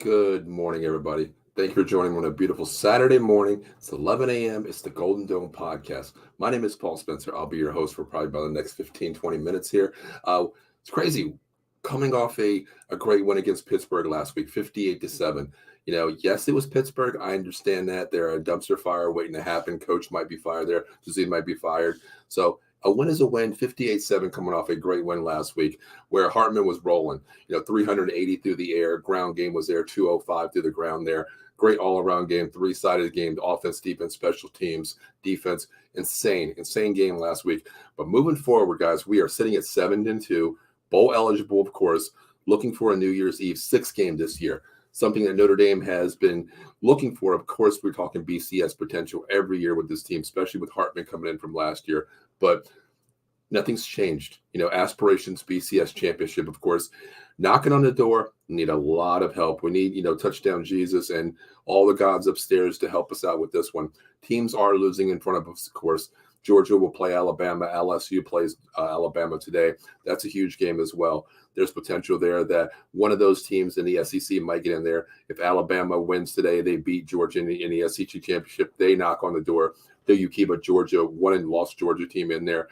Good morning, everybody. Thank you for joining me on a beautiful Saturday morning. It's 11 a.m. It's the Golden Dome podcast. My name is Paul Spencer. I'll be your host for probably about the next 15, 20 minutes here. It's crazy coming off a great win against Pittsburgh last week, 58-7. Yes, it was Pittsburgh. I understand that. They're a dumpster fire waiting to happen. Coach might be fired there. Jose might be fired. So a win is a win, 58-7 coming off a great win last week where Hartman was rolling. 380 through the air. Ground game was there, 205 through the ground there. Great all-around game, three-sided game, offense, defense, special teams, defense. Insane game last week. But moving forward, guys, we are sitting at 7-2, bowl eligible, of course, looking for a New Year's Eve 6 game this year. Something that Notre Dame has been looking for. Of course, we're talking BCS potential every year with this team, especially with Hartman coming in from last year. But nothing's changed. Aspirations, BCS championship, of course, knocking on the door. Need a lot of help. We need, touchdown Jesus and all the gods upstairs to help us out with this one. Teams are losing in front of us, of course. Georgia will play Alabama. LSU plays Alabama today. That's a huge game as well. There's potential there that one of those teams in the SEC might get in there. If Alabama wins today, they beat Georgia in the SEC championship. They knock on the door. You keep a Georgia, won and lost Georgia team in there.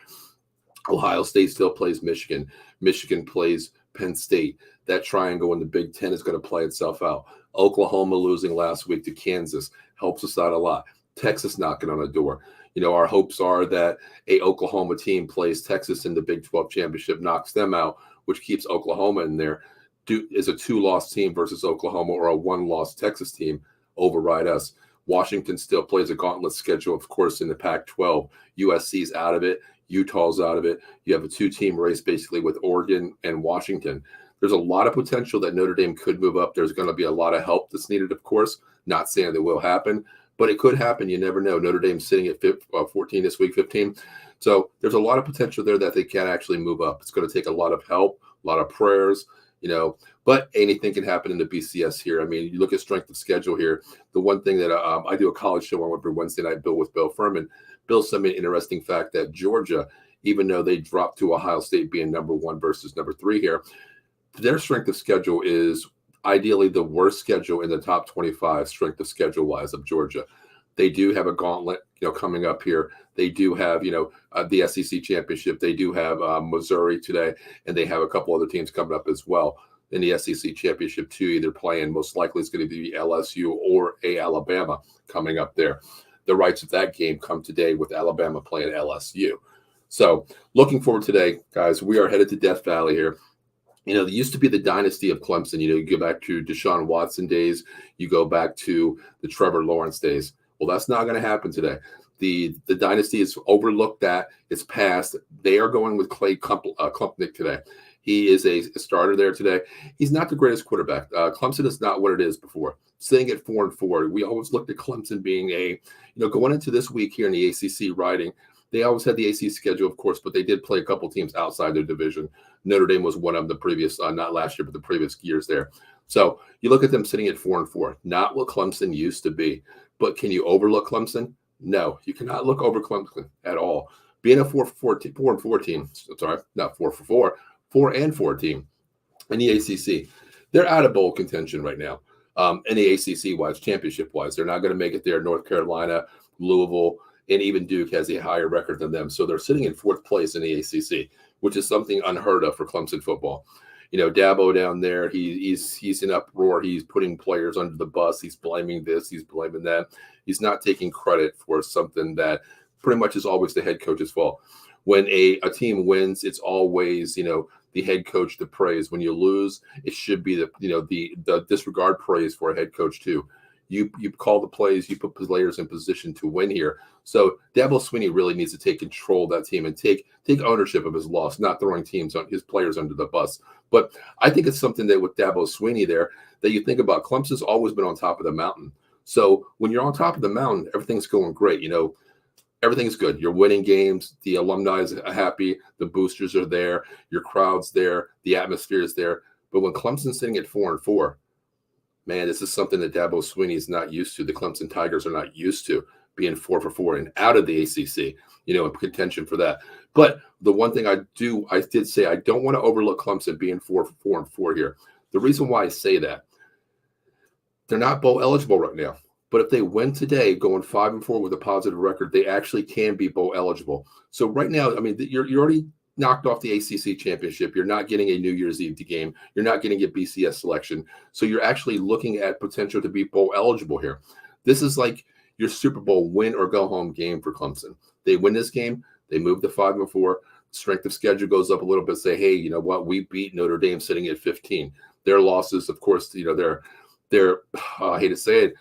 Ohio State still plays Michigan. Michigan plays Penn State. That triangle in the Big Ten is going to play itself out. Oklahoma losing last week to Kansas helps us out a lot. Texas knocking on the door. Our hopes are that a Oklahoma team plays Texas in the Big 12 championship, knocks them out, which keeps Oklahoma in there. Is a 2-loss team versus Oklahoma or a 1-loss Texas team override us. Washington still plays a gauntlet schedule, of course, in the Pac-12. USC's out of it. Utah's out of it. You have a 2-team race basically with Oregon and Washington. There's a lot of potential that Notre Dame could move up. There's going to be a lot of help that's needed, of course. Not saying that will happen, but it could happen. You never know. Notre Dame's sitting at 14 this week, 15. So there's a lot of potential there that they can actually move up. It's going to take a lot of help, a lot of prayers, but anything can happen in the BCS here. I mean, you look at strength of schedule here. The one thing that I do a college show on every Wednesday night, with Bill Furman. Bill sent me an interesting fact that Georgia, even though they dropped to Ohio State being number 1 versus number 3 here, their strength of schedule is ideally the worst schedule in the top 25 strength of schedule wise of Georgia. They do have a gauntlet, coming up here. They do have, the SEC championship. They do have Missouri today, and they have a couple other teams coming up as well in the SEC championship too. Either playing, most likely it's going to be LSU or Alabama coming up there. The rights of that game come today with Alabama playing LSU. So looking forward today, guys. We are headed to Death Valley here. There used to be the dynasty of Clemson. You go back to Deshaun Watson days. You go back to the Trevor Lawrence days. Well, that's not going to happen today. The dynasty is overlooked. That it's past. They are going with Clay Klumpnick today. He is a starter there today. He's not the greatest quarterback. Clemson is not what it is before. Sitting at 4-4, we always looked at Clemson being going into this week here in the ACC riding. They always had the ACC schedule, of course, but they did play a couple teams outside their division. Notre Dame was one of the previous, not last year, but the previous years there. So you look at them sitting at 4-4, not what Clemson used to be. But can you overlook Clemson? No, you cannot look over Clemson at all. Being a 4-4 team, sorry, not 4-4, 4-4 team in the ACC, they're out of bowl contention right now. In the ACC-wise, championship-wise, they're not going to make it there. North Carolina, Louisville, and even Duke has a higher record than them. So they're sitting in 4th place in the ACC, which is something unheard of for Clemson football. Dabo down there, he's in uproar. He's putting players under the bus. He's blaming this. He's blaming that. He's not taking credit for something that pretty much is always the head coach's fault. When a team wins, it's always, the head coach to praise. When you lose, it should be the disregard praise for a head coach too. You call the plays, you put players in position to win here. So Dabo Swinney really needs to take control of that team and take ownership of his loss, not throwing his players under the bus. But I think it's something that with Dabo Swinney there that you think about. Clemson's always been on top of the mountain. So when you're on top of the mountain, everything's going great. Everything's good. You're winning games. The alumni is happy. The boosters are there. Your crowd's there. The atmosphere is there. But when Clemson's sitting at 4-4, man, this is something that Dabo Swinney is not used to. The Clemson Tigers are not used to being 4-4 and out of the ACC, in contention for that. But the one thing I did say, I don't want to overlook Clemson being 4-4 here. The reason why I say that, They're not bowl eligible right now. But if they win today, going 5-4 with a positive record, they actually can be bowl eligible. So right now, I mean, you're already knocked off the ACC championship. You're not getting a New Year's Eve game. You're not getting a BCS selection. So you're actually looking at potential to be bowl eligible here. This is like your Super Bowl win or go home game for Clemson. They win this game, they move to 5-4. Strength of schedule goes up a little bit. Say, hey, you know what? We beat Notre Dame sitting at 15. Their losses, of course, you know, they're I hate to say it,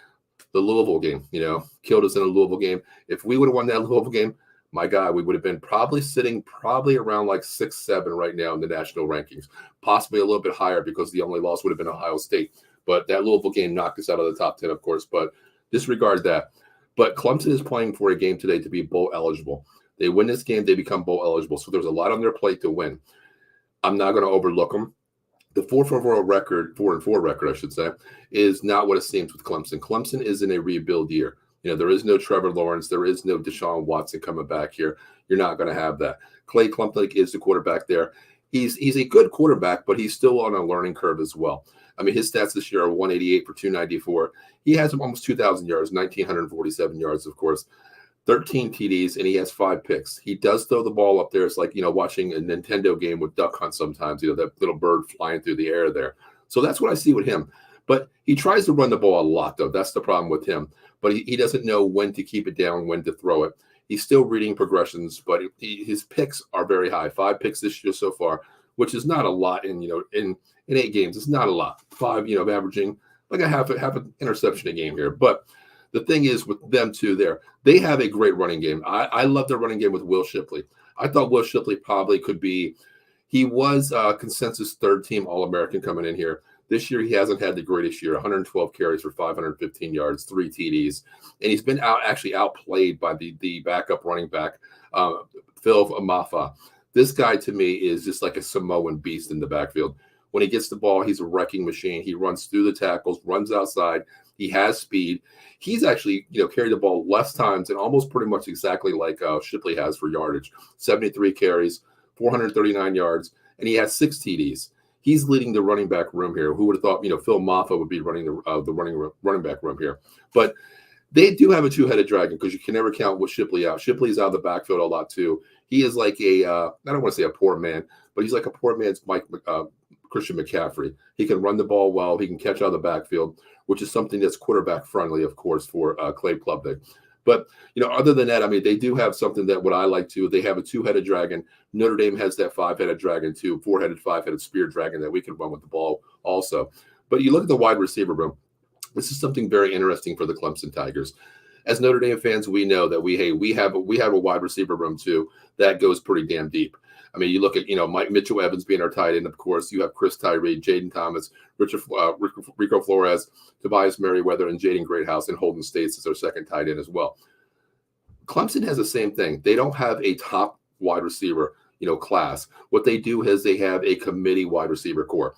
the Louisville game, you know, killed us in a Louisville game. If we would have won that Louisville game, my God, we would have been sitting around like 6-7 right now in the national rankings, possibly a little bit higher because the only loss would have been Ohio State. But that Louisville game knocked us out of the top 10, of course, but disregard that. But Clemson is playing for a game today to be bowl eligible. They win this game, they become bowl eligible. So there's a lot on their plate to win. I'm not going to overlook them. The 4-4 record, I should say, is not what it seems with Clemson. Clemson is in a rebuild year. You know, there is no Trevor Lawrence. There is no Deshaun Watson coming back here. You're not going to have that. Clay Klumpnik is the quarterback there. He's a good quarterback, but he's still on a learning curve as well. I mean, his stats this year are 188 for 294. He has almost 2,000 yards, 1,947 yards, of course, 13 TDs, and he has 5 picks. He does throw the ball up there. It's like, you know, watching a Nintendo game with Duck Hunt sometimes, you know, that little bird flying through the air there. So that's what I see with him. But he tries to run the ball a lot, though. That's the problem with him. But he doesn't know when to keep it down, when to throw it. He's still reading progressions, but his picks are very high. 5 picks this year so far, which is not a lot in 8 games. It's not a lot. 5, you know, averaging like a half an interception a game here. But the thing is with them too, they have a great running game. I love their running game with Will Shipley. I thought Will Shipley probably could be. He was consensus third-team All-American coming in here. This year, he hasn't had the greatest year. 112 carries for 515 yards, 3 TDs, and he's been outplayed by the backup running back, Phil Amafa. This guy to me is just like a Samoan beast in the backfield. When he gets the ball, he's a wrecking machine. He runs through the tackles, runs outside. He has speed. He's actually, you know, carried the ball less times and almost pretty much exactly like Shipley has for yardage. 73 carries, 439 yards, and he has 6 TDs. He's leading the running back room here. Who would have thought, you know, Phil Maffa would be running the running back room here? But they do have a two-headed dragon because you can never count with Shipley out. Shipley's out of the backfield a lot too. He is like I don't want to say a poor man, but he's like a poor man's Christian McCaffrey. He can run the ball well. He can catch out of the backfield, which is something that's quarterback friendly, of course, for Clay Klubnik. But, you know, other than that, I mean, they do have something that what I like to. They have a 2-headed dragon. Notre Dame has that 5-headed dragon too, 4-headed, 5-headed spear dragon that we can run with the ball also. But you look at the wide receiver room. This is something very interesting for the Clemson Tigers. As Notre Dame fans, we know that we have a wide receiver room too that goes pretty damn deep. I mean, you look at, you know, Mitchell Evans being our tight end, of course. You have Chris Tyree, Jaden Thomas, Rico Flores, Tobias Merriweather, and Jaden Greathouse, and Holden States as our second tight end as well. Clemson has the same thing. They don't have a top wide receiver, you know, class. What they do is they have a committee wide receiver core.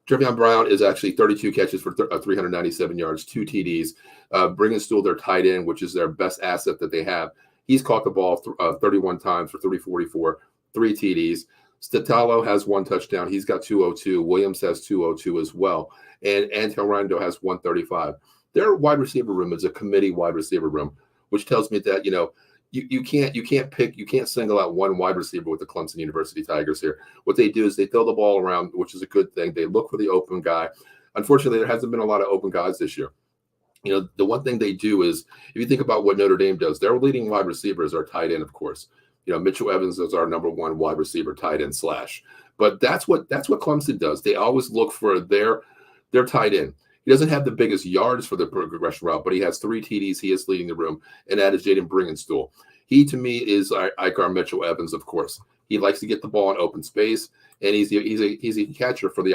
Trevion Brown is actually 32 catches for 397 yards, 2 TDs. Bringenstool, their tight end, which is their best asset that they have. He's caught the ball 31 times for 344, 3 TDs. Statalo has 1 touchdown. He's got 202. Williams has 202 as well. And Antel Rando has 135. Their wide receiver room is a committee wide receiver room, which tells me that, you know, you can't single out one wide receiver with the Clemson University Tigers here. What they do is they throw the ball around, which is a good thing. They look for the open guy. Unfortunately, there hasn't been a lot of open guys this year. You know, the one thing they do is, if you think about what Notre Dame does, their leading wide receiver is our tight end, of course. You know, Mitchell Evans is our number 1 wide receiver, tight end slash. But that's what Clemson does. They always look for their tight end. He doesn't have the biggest yards for the progression route, but he has 3 TDs. He is leading the room, and that is Jaden Bringenstool. He, to me, is like our Mitchell Evans, of course. He likes to get the ball in open space, and he's a catcher for the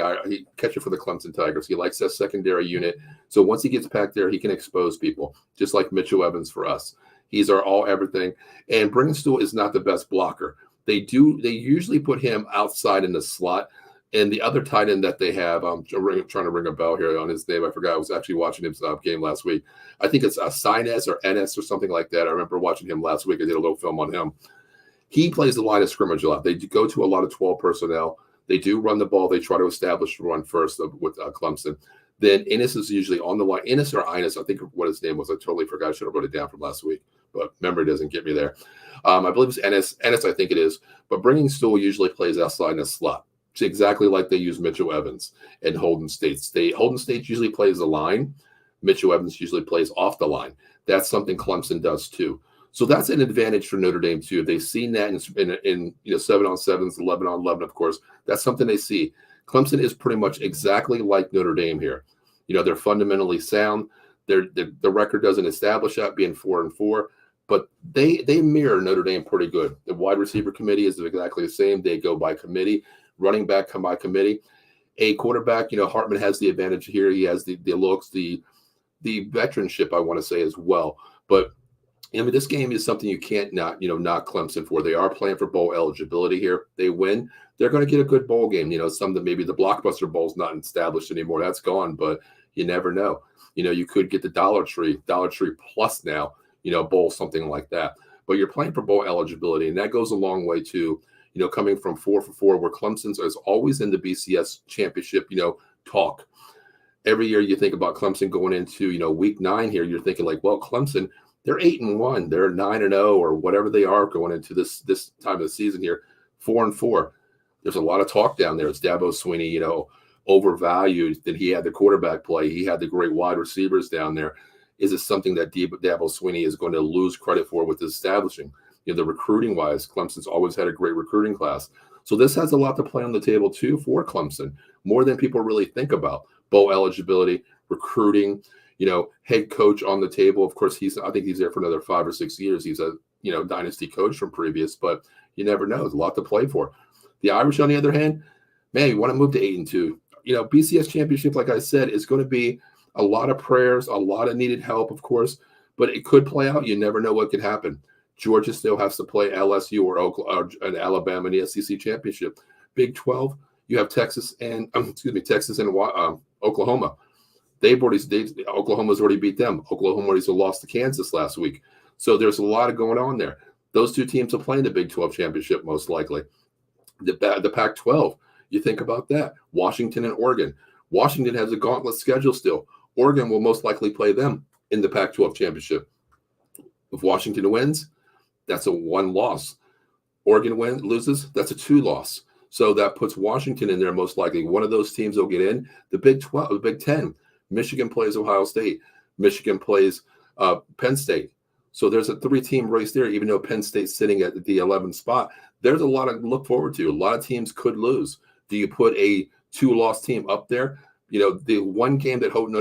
Clemson Tigers. He likes that secondary unit. So once he gets back there, he can expose people, just like Mitchell Evans for us. He's our all everything. And Bringenstool is not the best blocker. They usually put him outside in the slot. And the other tight end that they have, I'm trying to ring a bell here on his name. I forgot. I was actually watching his game last week. I think it's Sines or Ennis or something like that. I remember watching him last week. I did a little film on him. He plays the line of scrimmage a lot. They go to a lot of 12 personnel. They do run the ball. They try to establish the run first with Clemson. Then Innis is usually on the line. Innis or Innis, I think what his name was. I totally forgot. I should have wrote it down from last week, but memory doesn't get me there. I believe it's Ennis. Ennis, I think it is. But Bringing Stool usually plays outside in a slot. It's exactly like they use Mitchell Evans and Holden State. Holden State usually plays the line. Mitchell Evans usually plays off the line. That's something Clemson does too. So that's an advantage for Notre Dame too. If they've seen that in 7-on-7s, 11-on-11, of course, that's something they see. Clemson is pretty much exactly like Notre Dame here. They're fundamentally sound. The record doesn't establish that being 4-4, but they mirror Notre Dame pretty good. The wide receiver committee is exactly the same. They go by committee. Running back come by committee. A quarterback, Hartman has the advantage here. He has the looks, the veteranship, I want to say as well. But this game is something you can't knock Clemson for. They are playing for bowl eligibility here. They win, they're going to get a good bowl game. Something maybe the Blockbuster Bowl's not established anymore. That's gone, but you never know. You could get the Dollar Tree Plus now, bowl, something like that. But you're playing for bowl eligibility, and that goes a long way too. Coming from 4-4, where Clemson is always in the BCS championship, talk. Every year you think about Clemson going into, week 9 here, you're thinking like, well, Clemson, they're 8-1, they're 9-0, or whatever they are going into this time of the season here, 4-4. There's a lot of talk down there. It's Dabo Swinney, overvalued that he had the quarterback play. He had the great wide receivers down there. Is it something that Dabo Swinney is going to lose credit for with establishing? The recruiting wise, Clemson's always had a great recruiting class. So this has a lot to play on the table too for Clemson, more than people really think about. Bowl eligibility, recruiting, head coach on the table. Of course, I think he's there for another 5 or 6 years. He's a, dynasty coach from previous, but you never know. There's a lot to play for. The Irish, on the other hand, man, you want to move to 8-2. BCS championship, like I said, is going to be a lot of prayers, a lot of needed help, of course, but it could play out. You never know what could happen. Georgia still has to play LSU or Oklahoma and Alabama in the SEC championship. Big 12, you have Texas and Oklahoma. Oklahoma's already beat them. Oklahoma already lost to Kansas last week. So there's a lot of going on there. Those two teams will play in the Big 12 championship most likely. The Pac-12, you think about that. Washington and Oregon. Washington has a gauntlet schedule still. Oregon will most likely play them in the Pac-12 championship. If Washington wins, that's a 1 loss. Oregon loses, that's a 2 loss. So that puts Washington in there most likely. One of those teams will get in. The Big 12, the Big 10, Michigan plays Ohio State. Michigan plays Penn State. So there's a 3-team race there, even though Penn State's sitting at the 11th spot. There's a lot to look forward to. A lot of teams could lose. Do you put a 2-loss team up there? The one game that holds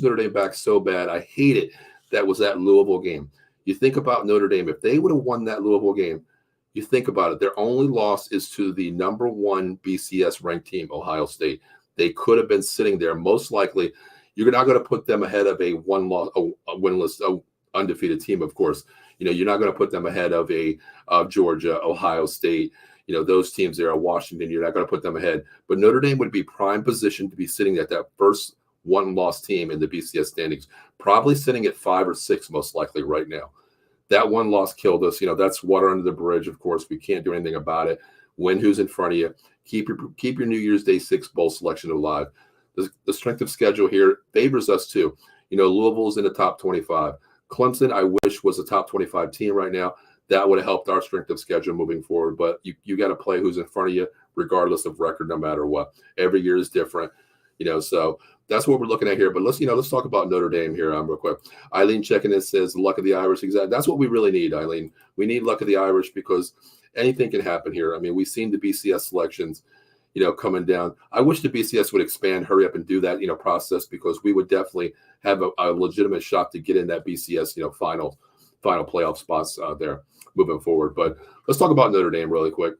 Notre Dame back so bad, I hate it, that was that Louisville game. You think about Notre Dame, if they would have won that Louisville game, you think about it, their only loss is to the number 1 BCS ranked team, Ohio State. They could have been sitting there. Most likely, you're not going to put them ahead of a winless, undefeated team, of course. You're not going to put them ahead of Georgia, Ohio State, those teams there, Washington. You're not going to put them ahead. But Notre Dame would be prime position to be sitting at that first 1-loss team in the BCS standings, probably sitting at 5 or 6 most likely right now. That 1 loss killed us. That's water under the bridge. Of course, we can't do anything about it. Win who's in front of you. Keep your New Year's Day 6 bowl selection alive. The strength of schedule here favors us too. Louisville's in the top 25. Clemson, I wish, was a top 25 team right now. That would have helped our strength of schedule moving forward. But you got to play who's in front of you, regardless of record, no matter what. Every year is different. So that's what we're looking at here. But let's talk about Notre Dame here real quick. Eileen checking in says luck of the Irish. Exactly. That's what we really need, Eileen. We need luck of the Irish because anything can happen here. I mean, we've seen the BCS selections, coming down. I wish the BCS would expand, hurry up and do that, process, because we would definitely have a legitimate shot to get in that BCS, final playoff spots there moving forward. But let's talk about Notre Dame really quick.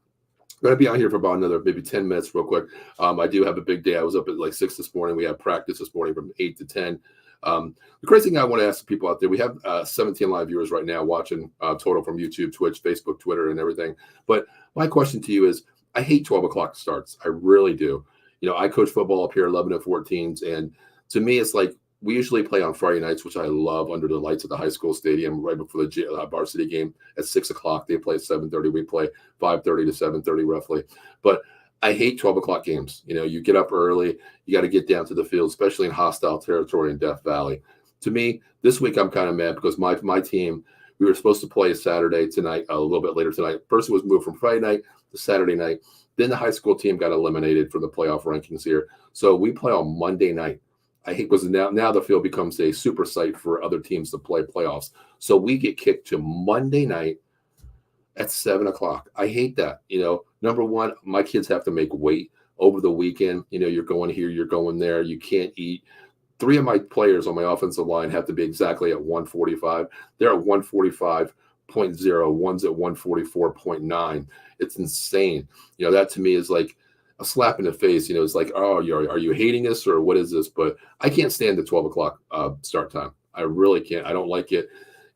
I'm going to be out here for about another maybe 10 minutes real quick. I do have a big day. I was up at like 6 this morning. We had practice this morning from 8 to 10. The crazy thing I want to ask people out there, we have 17 live viewers right now watching total from YouTube, Twitch, Facebook, Twitter, and everything. But my question to you is, I hate 12 o'clock starts. I really do. I coach football up here, 11 and 14s. And to me, it's like we usually play on Friday nights, which I love, under the lights of the high school stadium right before the varsity game at 6 o'clock. They play at 7:30. We play 5:30 to 7:30 roughly. But I hate 12 o'clock games. You get up early, you got to get down to the field, especially in hostile territory in Death Valley. To me, this week I'm kind of mad because my team, we were supposed to play Saturday tonight, a little bit later tonight. First, it was moved from Friday night to Saturday night. Then the high school team got eliminated from the playoff rankings here. So we play on Monday night. I hate because now the field becomes a super site for other teams to play playoffs. So we get kicked to Monday night at 7 o'clock. I hate that. Number one, my kids have to make weight over the weekend. You're going here, you're going there. You can't eat. 3 of my players on my offensive line have to be exactly at 145. They're at 145.0. One's at 144.9. It's insane. That to me is like a slap in the face. It's like, oh, are you hating us or what is this? But I can't stand the 12 o'clock start time. I really can't. I don't like it.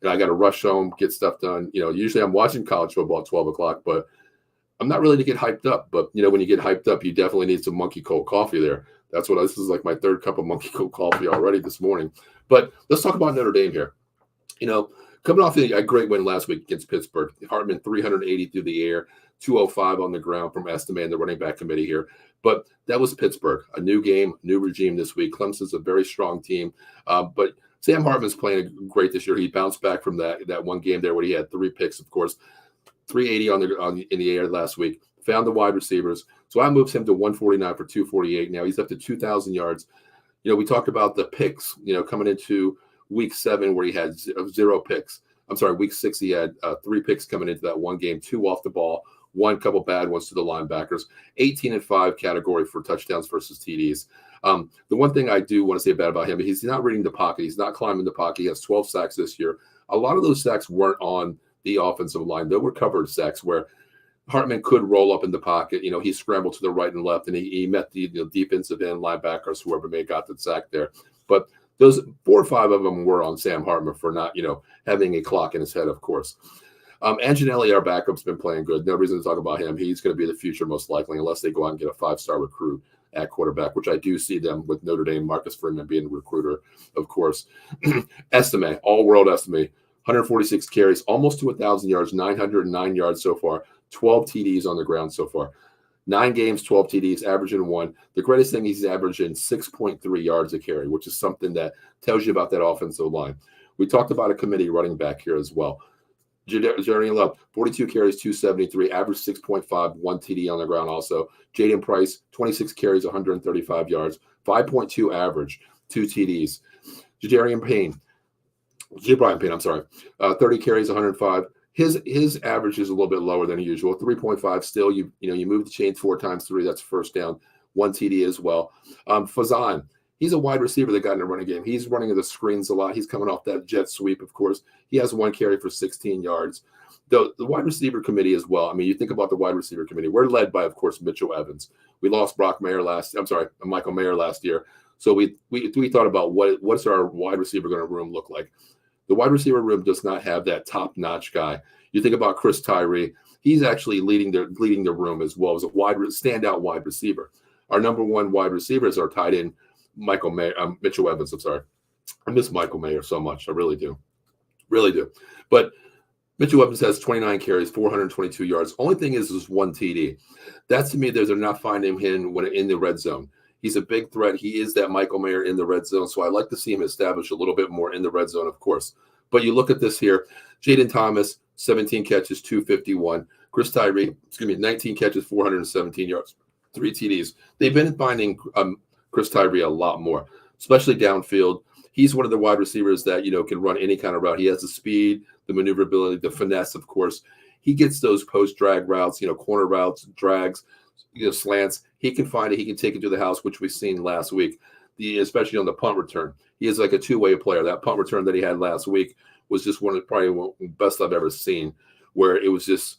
I got to rush home, get stuff done. Usually I'm watching college football at 12 o'clock, but I'm not really to get hyped up. But, when you get hyped up, you definitely need some monkey cold coffee there. This is like my 3rd cup of monkey cold coffee already this morning. But let's talk about Notre Dame here. Coming off a great win last week against Pittsburgh, Hartman 380 through the air, 205 on the ground from Estime and the running back committee here. But that was Pittsburgh, a new game, new regime this week. Clemson's a very strong team. But Sam Hartman's playing great this year. He bounced back from that one game there where he had 3 picks, of course, 380 in the air last week. Found the wide receivers. So I moved him to 149 for 248. Now he's up to 2,000 yards. We talked about the picks, coming into week 7 where he had 0 picks. I'm sorry, week 6 he had 3 picks coming into that one game, 2 off the ball, 1 couple bad ones to the linebackers, 18-5 category for touchdowns versus TDs. The one thing I do want to say bad about him, he's not reading the pocket. He's not climbing the pocket. He has 12 sacks this year. A lot of those sacks weren't on the offensive line. They were covered sacks where Hartman could roll up in the pocket. He scrambled to the right and left, and he met the defensive end linebackers, whoever may have got the sack there. But those 4 or 5 of them were on Sam Hartman for not, having a clock in his head, of course. Anginelli, our backup's been playing good. No reason to talk about him. He's going to be the future most likely, unless they go out and get a 5-star recruit at quarterback, which I do see them with Notre Dame, Marcus Freeman being a recruiter, of course. Estime, all-world Estime, 146 carries, almost to 1,000 yards, 909 yards so far, 12 TDs on the ground so far. 9 games, 12 TDs, averaging 1. The greatest thing, he's averaging 6.3 yards a carry, which is something that tells you about that offensive line. We talked about a committee running back here as well. Jeremy Love, 42 carries, 273, average 6.5, 1 TD on the ground also. Jaden Price, 26 carries, 135 yards, 5.2 average, 2 TDs. Jadarian Payne, 30 carries, 105. His average is a little bit lower than usual, 3.5 still. You move the chains 4 times 3, that's first down, 1 TD as well. Fazan, he's a wide receiver that got in a running game. He's running the screens a lot. He's coming off that jet sweep, of course. He has 1 carry for 16 yards. The wide receiver committee as well. I mean, you think about the wide receiver committee. We're led by, of course, Mitchell Evans. We lost Michael Mayer last year. So we thought about what's our wide receiver room look like. The wide receiver room does not have that top-notch guy. You think about Chris Tyree. He's actually leading the room as well as a standout wide receiver. Our number 1 wide receivers are tied in Mitchell Evans. I'm sorry. I miss Michael Mayer so much. I really do. Really do. But Mitchell Evans has 29 carries, 422 yards. Only thing is 1 TD. That's, to me, they're not finding him when in the red zone. He's a big threat. He is that Michael Mayer in the red zone. So I like to see him establish a little bit more in the red zone, of course. But you look at this here. Jaden Thomas, 17 catches, 251. Chris Tyree, 19 catches, 417 yards, 3 TDs. They've been finding Chris Tyree a lot more, especially downfield. He's one of the wide receivers that, can run any kind of route. He has the speed, the maneuverability, the finesse, of course. He gets those post-drag routes, corner routes, drags, slants. He can find it. He can take it to the house, which we've seen last week, especially on the punt return. He is like a two-way player. That punt return that he had last week was just one of the best I've ever seen, where it was just,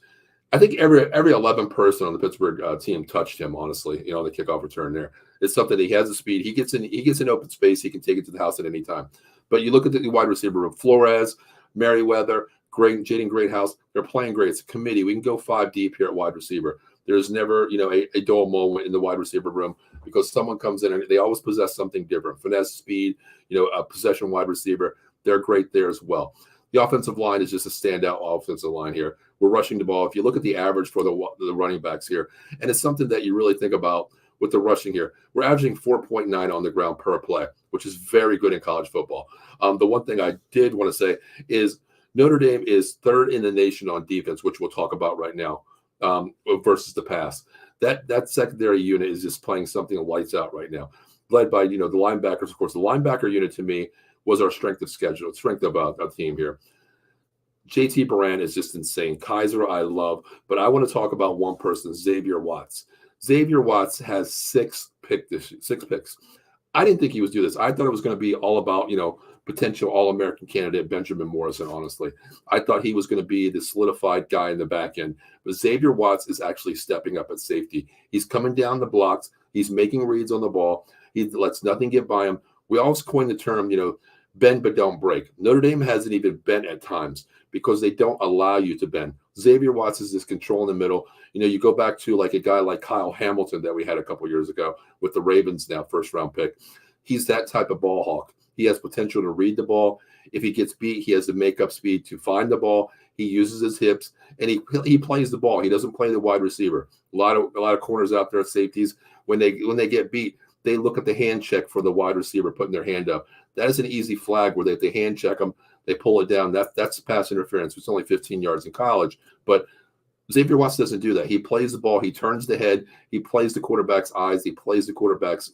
I think every 11 person on the Pittsburgh team touched him, honestly, on the kickoff return there. It's something that he has the speed. He gets in open space. He can take it to the house at any time. But you look at the wide receiver room, Flores, Merriweather, Jaden Greathouse, they're playing great. It's a committee. We can go 5 deep here at wide receiver. There's never, a dull moment in the wide receiver room because someone comes in and they always possess something different. Finesse, speed, a possession wide receiver. They're great there as well. The offensive line is just a standout offensive line here. we're rushing the ball. If you look at the average for the running backs here, and it's something that you really think about with the rushing here, we're averaging 4.9 on the ground per play, which is very good in college football. The one thing I did want to say is Notre Dame is third in the nation on defense, which we'll talk about right now, versus the pass. That secondary unit is just playing something lights out right now, led by the linebackers. Of course, the linebacker unit to me was our strength of schedule, strength of our team here. JT Baran is just insane. Kaiser, I love, but I want to talk about one person, Xavier Watts. Xavier Watts has six picks. I didn't think he was do this. I thought it was going to be all about, potential All-American candidate Benjamin Morrison, honestly. I thought he was going to be the solidified guy in the back end. But Xavier Watts is actually stepping up at safety. He's coming down the blocks. He's making reads on the ball. He lets nothing get by him. We always coined the term, bend but don't break. Notre Dame hasn't even bent at times because they don't allow you to bend. Xavier Watts is this control in the middle. You go back to like a guy like Kyle Hamilton that we had a couple years ago with the Ravens now, first-round pick. He's that type of ball hawk. He has potential to read the ball. If he gets beat, he has the make-up speed to find the ball. He uses his hips, and he plays the ball. He doesn't play the wide receiver. A lot of corners out there, safeties, when they get beat, they look at the hand check for the wide receiver putting their hand up. That is an easy flag where they hand check them, they pull it down. That's pass interference. It's only 15 yards in college, but Xavier Watts doesn't do that. He plays the ball. He turns the head. He plays the quarterback's eyes. He plays the quarterback's,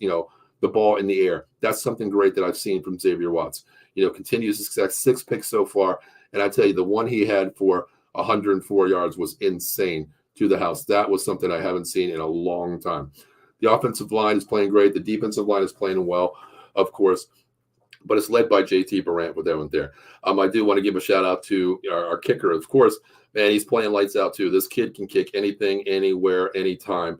the ball in the air. That's something great that I've seen from Xavier Watts. Continues success, 6 picks so far. And I tell you, the one he had for 104 yards was insane to the house. That was something I haven't seen in a long time. The offensive line is playing great. The defensive line is playing well, of course, but it's led by JT Barant with everyone there. I do want to give a shout out to our kicker, of course. Man, he's playing lights out too. This kid can kick anything, anywhere, anytime.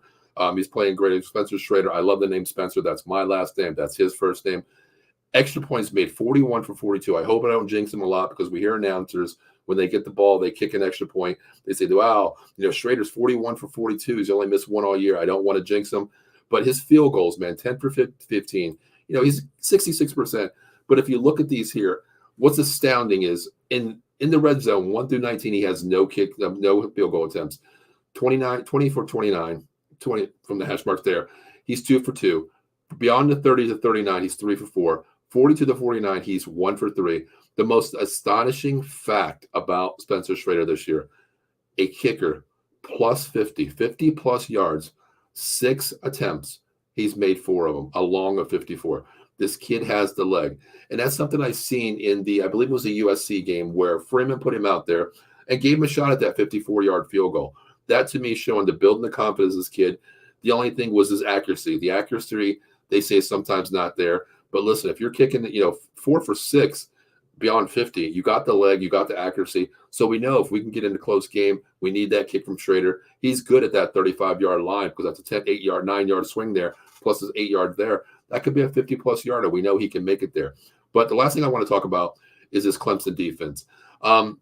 He's playing great. Spencer Schrader. I love the name Spencer. That's my last name. That's his first name. Extra points made, 41 for 42. I hope I don't jinx him a lot because we hear announcers when they get the ball, they kick an extra point. They say, wow, Schrader's 41 for 42. He's only missed one all year. I don't want to jinx him. But his field goals, man, 10 for 15. He's 66%. But if you look at these here, what's astounding is in the red zone, 1 through 19, he has no field goal attempts. 20 for 29, 20 from the hash marks there. He's 2 for 2. Beyond the 30 to 39, he's 3 for 4. 40 to the 49, he's 1 for 3. The most astonishing fact about Spencer Schrader this year, a kicker plus 50 plus yards, 6 attempts. He's made 4 of them, a long of 54. This kid has the leg. And that's something I've seen in I believe it was a USC game where Freeman put him out there and gave him a shot at that 54-yard field goal. That to me is showing the building the confidence of this kid. The only thing was his accuracy. The accuracy, they say, sometimes not there. But listen, if you're kicking, 4 for 6 beyond 50, you got the leg, you got the accuracy. So we know if we can get into close game, we need that kick from Schrader. He's good at that 35-yard line because that's a 8-yard, 9-yard swing there, plus his 8 yard there. That could be a 50-plus yarder. We know he can make it there. But the last thing I want to talk about is this Clemson defense. I'm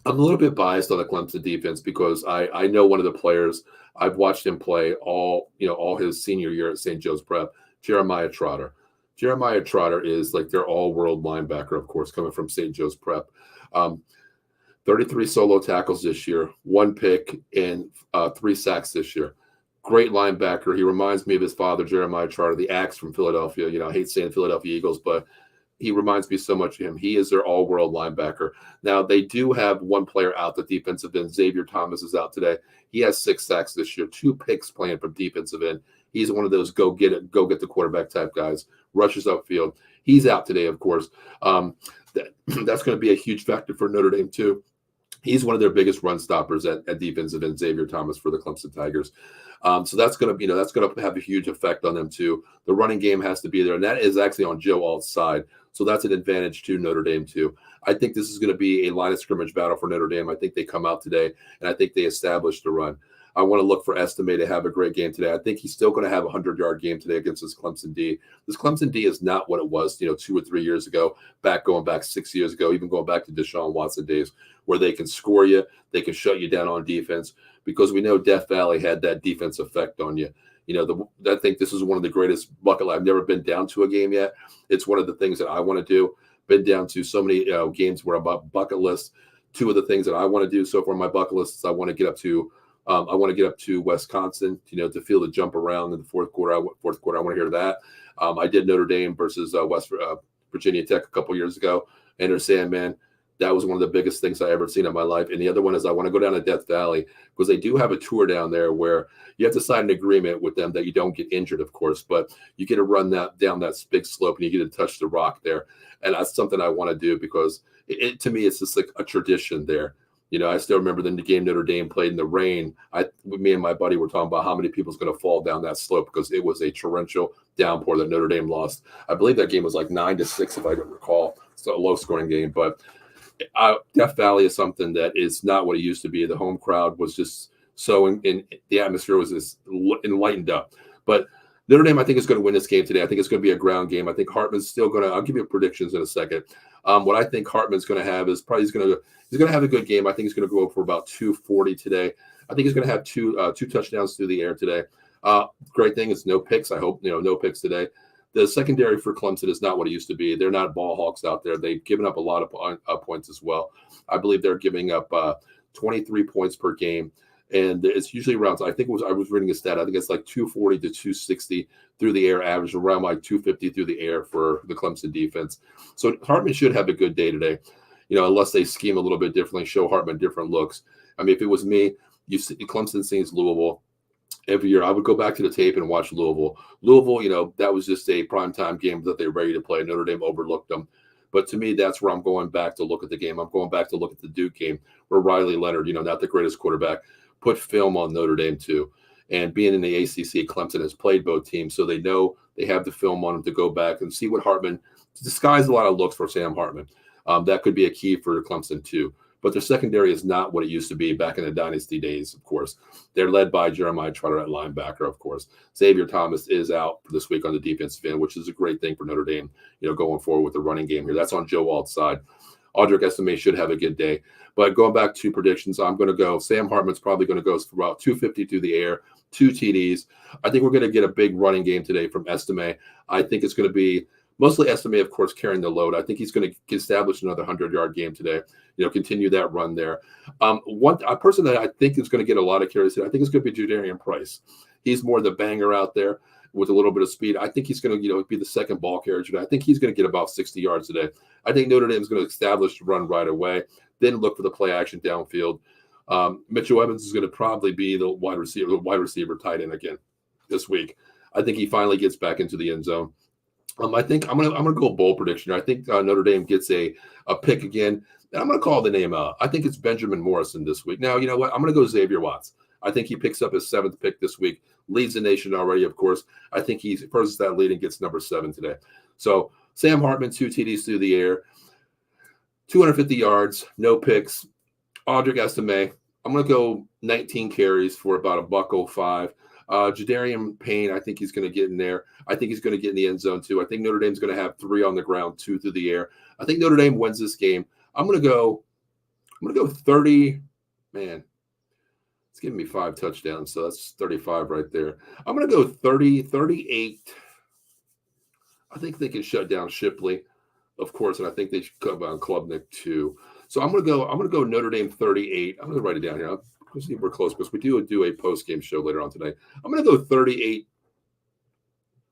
a little bit biased on the Clemson defense because I know one of the players. I've watched him play all his senior year at St. Joe's Prep, Jeremiah Trotter. Jeremiah Trotter is like their all-world linebacker, of course, coming from St. Joe's Prep. 33 solo tackles this year, 1 pick, and 3 sacks this year. Great linebacker. He reminds me of his father, Jeremiah Trotter, the Axe from Philadelphia. I hate saying Philadelphia Eagles, but he reminds me so much of him. He is their all-world linebacker. Now, they do have one player out, the defensive end. Xavier Thomas is out today. He has 6 sacks this year, 2 picks playing from defensive end. He's one of those go get the quarterback type guys, rushes upfield. He's out today, of course. That's going to be a huge factor for Notre Dame, too. He's one of their biggest run stoppers at defensive end, Xavier Thomas, for the Clemson Tigers. So that's going to have a huge effect on them too. The running game has to be there, and that is actually on Joe Alt's side. So that's an advantage to Notre Dame too. I think this is going to be a line of scrimmage battle for Notre Dame. I think they come out today, and I think they establish the run. I want to look for Estime to have a great game today. I think he's still going to have a 100-yard game today against this Clemson D. This Clemson D is not what it was, 2 or 3 years ago, going back 6 years ago, even going back to Deshaun Watson days, where they can score you, they can shut you down on defense, because we know Death Valley had that defense effect on you. I think this is one of the greatest bucket lists. I've never been down to a game yet. It's one of the things that I want to do. Been down to so many games where I'm bucket list Two of the things that I want to do so far on my bucket list is I want to get up to Wisconsin, to feel the jump around in the fourth quarter. I want to hear that. I did Notre Dame versus West Virginia Tech a couple years ago, and they're saying, man, that was one of the biggest things I ever seen in my life. And the other one is I want to go down to Death Valley because they do have a tour down there where you have to sign an agreement with them that you don't get injured, of course, but you get to run down that big slope and you get to touch the rock there. And that's something I want to do because to me, it's just like a tradition there. I still remember the game Notre Dame played in the rain. Me and my buddy were talking about how many people's going to fall down that slope because it was a torrential downpour that Notre Dame lost. I believe that game was like 9-6, if I don't recall. It's a low-scoring game, but Death Valley is something that is not what it used to be. The home crowd was just so in the atmosphere was just enlightened up. But Notre Dame, I think, is going to win this game today. I think it's going to be a ground game. I think Hartman's still going to. I'll give you predictions in a second. What I think Hartman's going to have is probably he's going to have a good game. I think he's going to go for about 240 today. I think he's going to have two touchdowns through the air today. Great thing is no picks. I hope no picks today. The secondary for Clemson is not what it used to be. They're not ball hawks out there. They've given up a lot of points as well. I believe they're giving up 23 points per game. And it's usually around, I was reading a stat, I think it's like 240 to 260 through the air average, around like 250 through the air for the Clemson defense. So Hartman should have a good day today, unless they scheme a little bit differently, show Hartman different looks. I mean, if it was me, Clemson sees Louisville every year. I would go back to the tape and watch Louisville. Louisville, that was just a primetime game that they were ready to play. Notre Dame overlooked them. But to me, that's where I'm going back to look at the game. I'm going back to look at the Duke game where Riley Leonard, not the greatest quarterback, put film on Notre Dame too. And being in the ACC, Clemson has played both teams, so they know they have the film on them to go back and see what Hartman disguise a lot of looks for Sam Hartman. That could be a key for Clemson too. But their secondary is not what it used to be back in the dynasty days, of course. They're led by Jeremiah Trotter at linebacker, of course. Xavier Thomas is out for this week on the defensive end, which is a great thing for Notre Dame, going forward with the running game here. That's on Joe Alt's side. Audric Estime should have a good day. But going back to predictions, I'm going to go. Sam Hartman's probably going to go for about 250 through the air, 2 TDs. I think we're going to get a big running game today from Estime. I think it's going to be mostly Estime, of course, carrying the load. I think he's going to establish another 100-yard game today, continue that run there. A person that I think is going to get a lot of carries today, I think it's going to be Jadarian Price. He's more the banger out there with a little bit of speed. I think he's going to, be the second ball carrier today. I think he's going to get about 60 yards today. I think Notre Dame is going to establish the run right away, then look for the play action downfield. Mitchell Evans is going to probably be the wide receiver tight end again this week. I think he finally gets back into the end zone. I think I'm gonna go bold prediction. I think Notre Dame gets a pick again, and I'm gonna call the name out. I think it's Benjamin Morrison this week. Now, you know what? I'm gonna go Xavier Watts. I think he picks up his 7th pick this week, leads the nation already, of course. I think he purses that lead and gets number 7 today. So Sam Hartman, 2 TDs through the air, 250 yards, no picks. Audric Estime, I'm gonna go 19 carries for about $105. Jadarian Payne, I think he's going to get in there. I think he's going to get in the end zone too. I think Notre Dame's going to have 3 on the ground, 2 through the air. I think Notre Dame wins this game. I'm going to go 30. Man, it's giving me 5 touchdowns, so that's 35 right there. I'm going to go 30, 38. I think they can shut down Shipley, of course, and I think they should cut down Klubnik too. So I'm going to go Notre Dame 38. I'm going to write it down here. We'll see if we're close because we do a post-game show later on today. I'm going to go 38.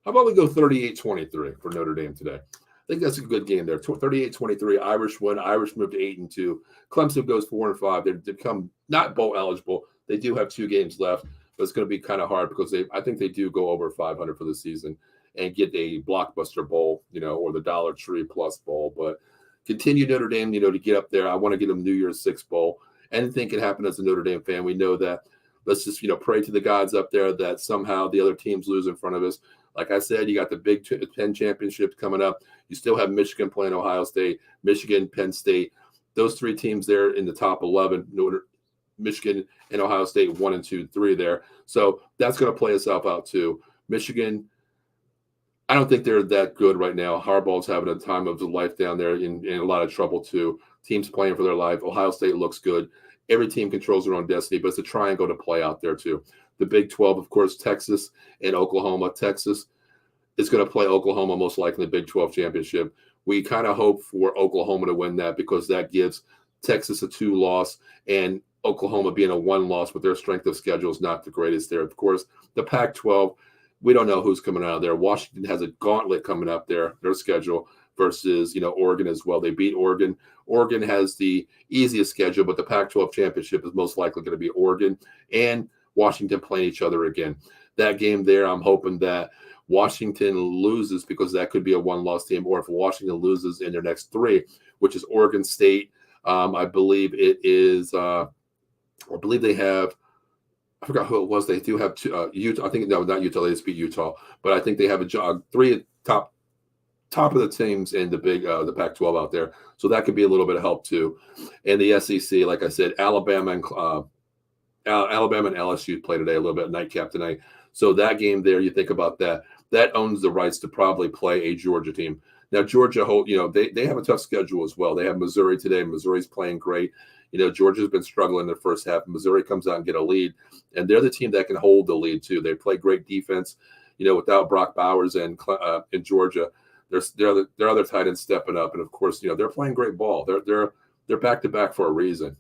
How about we go 38-23 for Notre Dame today? I think that's a good game there. 38-23. Irish win. Irish moved to 8-2. Clemson goes 4-5. They become not bowl eligible. They do have 2 games left, but it's going to be kind of hard because I think they do go over 500 for the season and get a blockbuster bowl, or the Dollar Tree Plus bowl. But continue Notre Dame, to get up there. I want to get them New Year's 6 bowl. Anything can happen as a Notre Dame fan. We know that. Let's just, pray to the gods up there that somehow the other teams lose in front of us. Like I said, you got the Big 10 championships coming up. You still have Michigan playing Ohio State, Michigan, Penn State. Those 3 teams there in the top 11, Michigan and Ohio State 1 and 2, 3 there. So that's going to play itself out too. Michigan, I don't think they're that good right now. Harbaugh's having a time of his life down there in a lot of trouble too. Teams playing for their life. Ohio State looks good. Every team controls their own destiny, but it's a triangle to play out there too. The Big 12, of course, Texas and Oklahoma. Texas is going to play Oklahoma most likely in the Big 12 championship. We kind of hope for Oklahoma to win that because that gives Texas a 2-loss, and Oklahoma being a 1-loss, but their strength of schedule is not the greatest there. Of course, the Pac-12, we don't know who's coming out of there. Washington has a gauntlet coming up there, their schedule, versus, Oregon as well. They beat Oregon. Oregon has the easiest schedule, but the Pac-12 championship is most likely going to be Oregon and Washington playing each other again. That game there, I'm hoping that Washington loses, because that could be a 1-loss team, or if Washington loses in their next 3, which is Oregon State. I believe it is, I believe they have, I forgot who it was. They do have Utah. I think, no, not Utah. They just beat Utah. But I think they have 3 top of the teams in the the Pac-12 out there. So that could be a little bit of help too. And the SEC, like I said, Alabama and LSU play today, a little bit nightcap tonight. So that game there, you think about that. That owns the rights to probably play a Georgia team. Now, Georgia, they have a tough schedule as well. They have Missouri today. Missouri's playing great. Georgia's been struggling in the first half. Missouri comes out and get a lead, and they're the team that can hold the lead too. They play great defense. Without Brock Bowers and in Georgia, their other tight ends stepping up, and of course, they're playing great ball. They're back to back for a reason.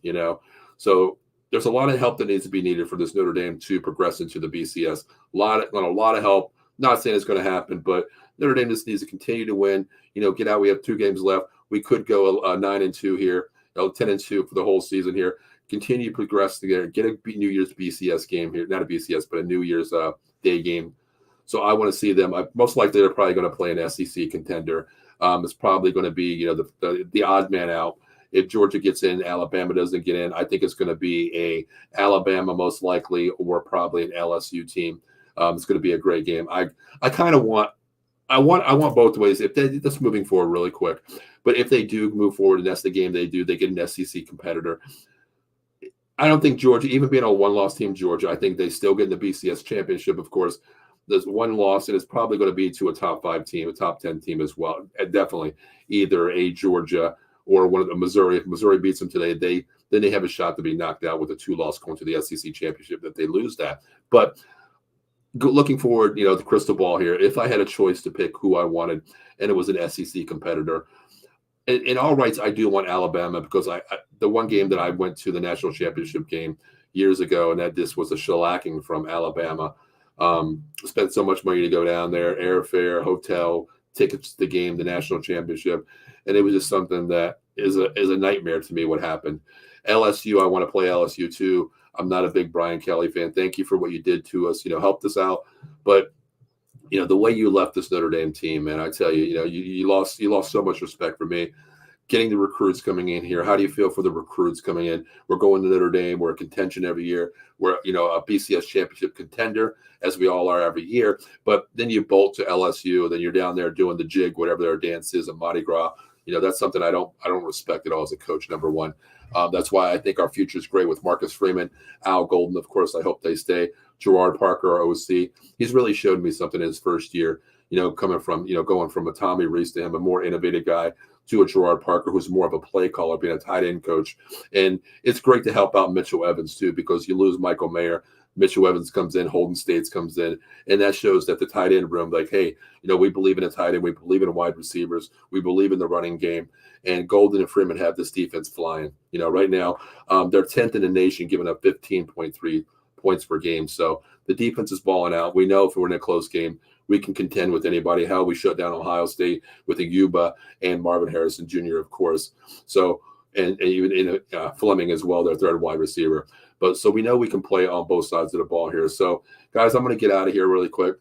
So there's a lot of help that needs to be needed for this Notre Dame to progress into the BCS. A lot of help. Not saying it's going to happen, but Notre Dame just needs to continue to win. Get out. We have 2 games left. We could go 9-2 here, 10-2 for the whole season here. Continue to progress together. Get a New Year's BCS game here, not a BCS, but a New Year's Day game. So I want to see them. Most likely, they're probably going to play an SEC contender. It's probably going to be the odd man out. If Georgia gets in, Alabama doesn't get in. I think it's going to be a Alabama most likely, or probably an LSU team. It's going to be a great game. I kind of want. I want both ways. If that's moving forward really quick, but if they do move forward and that's the game they do, they get an SEC competitor. I don't think Georgia, even being a 1-loss team, Georgia, I think they still get in the BCS championship. Of course, there's 1 loss, and it's probably going to be to a top 5 team, a top 10 team as well. And definitely either a Georgia or one of the Missouri. If Missouri beats them today, then they have a shot to be knocked out with a 2-loss going to the SEC championship if they lose that. But looking forward, the crystal ball here, if I had a choice to pick who I wanted and it was an SEC competitor, in all rights, I do want Alabama, because the one game that I went to, the national championship game years ago, and that this was a shellacking from Alabama. Spent so much money to go down there, airfare, hotel, tickets to the game, the national championship. And it was just something that is a nightmare to me what happened. LSU, I want to play LSU too. I'm not a big Brian Kelly fan. Thank you for what you did to us, helped us out. But, the way you left this Notre Dame team, man, I tell you, you lost so much respect for me. Getting the recruits coming in here. How do you feel for the recruits coming in? We're going to Notre Dame. We're a contention every year. We're, a BCS championship contender, as we all are every year. But then you bolt to LSU, then you're down there doing the jig, whatever their dance is, and Mardi Gras. That's something I don't respect at all as a coach, number one. That's why I think our future is great with Marcus Freeman, Al Golden. Of course, I hope they stay. Gerard Parker, our OC. He's really showed me something in his first year, coming from, going from a Tommy Reese to him, a more innovative guy, to a Gerard Parker, who's more of a play caller, being a tight end coach. And it's great to help out Mitchell Evans, too, because you lose Michael Mayer. Mitchell Evans comes in, Holden States comes in, and that shows that the tight end room, like, hey, we believe in a tight end, we believe in wide receivers, we believe in the running game, and Golden and Freeman have this defense flying. Right now, they're 10th in the nation, giving up 15.3 points per game. So the defense is balling out. We know if we're in a close game, we can contend with anybody. How we shut down Ohio State with Yuba and Marvin Harrison Jr., of course. So, and even in Fleming as well, their third wide receiver. But so we know we can play on both sides of the ball here. So, guys, I'm going to get out of here really quick.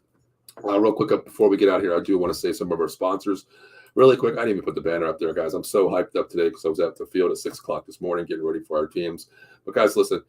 Real quick, before we get out here, I do want to say some of our sponsors. Really quick, I didn't even put the banner up there, guys. I'm so hyped up today because I was at the field at 6 o'clock this morning getting ready for our teams. But, guys, listen,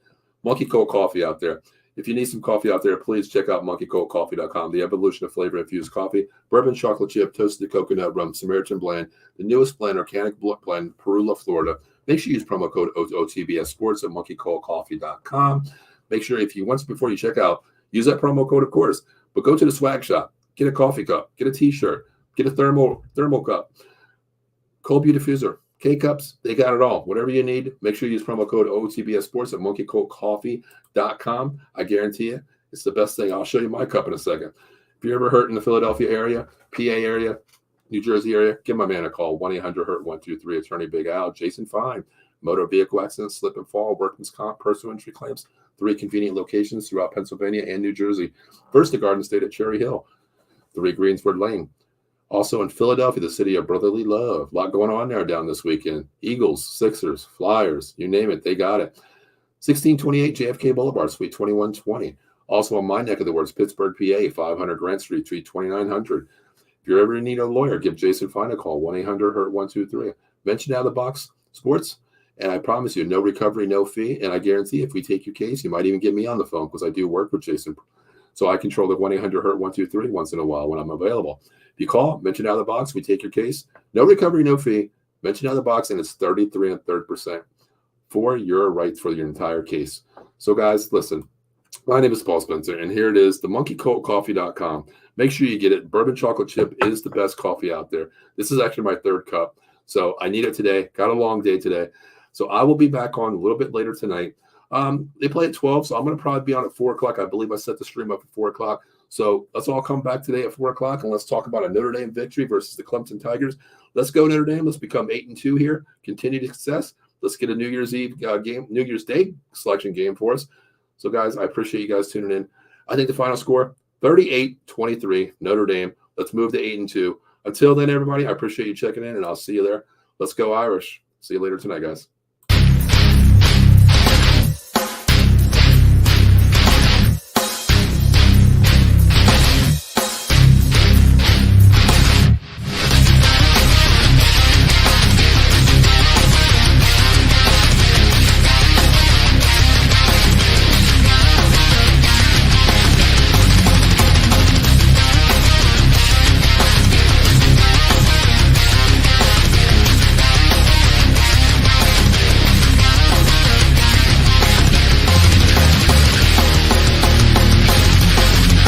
Monkey Cold Coffee out there. If you need some coffee out there, please check out monkeycoldcoffee.com. The evolution of flavor-infused coffee, bourbon chocolate chip, toasted coconut rum, Samaritan blend, the newest blend, organic blend, Perula, Florida. Make sure you use promo code OTBS Sports at monkeycoldcoffee.com. Make sure before you check out, use that promo code, of course. But go to the swag shop, get a coffee cup, get a T-shirt, get a thermal cup, cold beer diffuser, K-Cups, they got it all. Whatever you need, make sure you use promo code OTBS Sports at monkeycoldcoffee.com. I guarantee you, it's the best thing. I'll show you my cup in a second. If you're ever hurt in the Philadelphia area, PA area, New Jersey area, give my man a call, 1-800-HURT-123, attorney Big Al, Jason Fine, motor vehicle accidents, slip and fall, workman's comp, personal injury claims. 3 convenient locations throughout Pennsylvania and New Jersey. First, the Garden State at Cherry Hill, 3 Greensford Lane. Also in Philadelphia, the city of brotherly love. A lot going on there down this weekend. Eagles, Sixers, Flyers, you name it, they got it. 1628 JFK Boulevard, Suite 2120. Also on my neck of the woods, Pittsburgh, PA, 500 Grant Street, Suite 2900. If you're ever in need of a lawyer, give Jason Fine a call, 1-800-HURT-123. Mention Out of the Box Sports, and I promise you, no recovery, no fee. And I guarantee if we take your case, you might even get me on the phone because I do work with Jason. So I control the 1-800-HURT-123 once in a while when I'm available. If you call, mention Out of the Box, we take your case. No recovery, no fee. Mention Out of the Box, and it's 33 1/3% for your rights for your entire case. So guys, listen, my name is Paul Spencer, and here it is, the monkeycoatcoffee.com. Make sure you get it. Bourbon chocolate chip is the best coffee out there. This is actually my 3rd cup, so I need it today. Got a long day today. So I will be back on a little bit later tonight. They play at 12, so I'm going to probably be on at 4 o'clock. I believe I set the stream up at 4 o'clock. So let's all come back today at 4 o'clock, and let's talk about a Notre Dame victory versus the Clemson Tigers. Let's go, Notre Dame. Let's become 8-2 here. Continued success. Let's get a New Year's Eve game, New Year's Day selection game for us. So, guys, I appreciate you guys tuning in. I think the final score, 38-23, Notre Dame. Let's move to 8-2. Until then, everybody, I appreciate you checking in, and I'll see you there. Let's go Irish. See you later tonight, guys.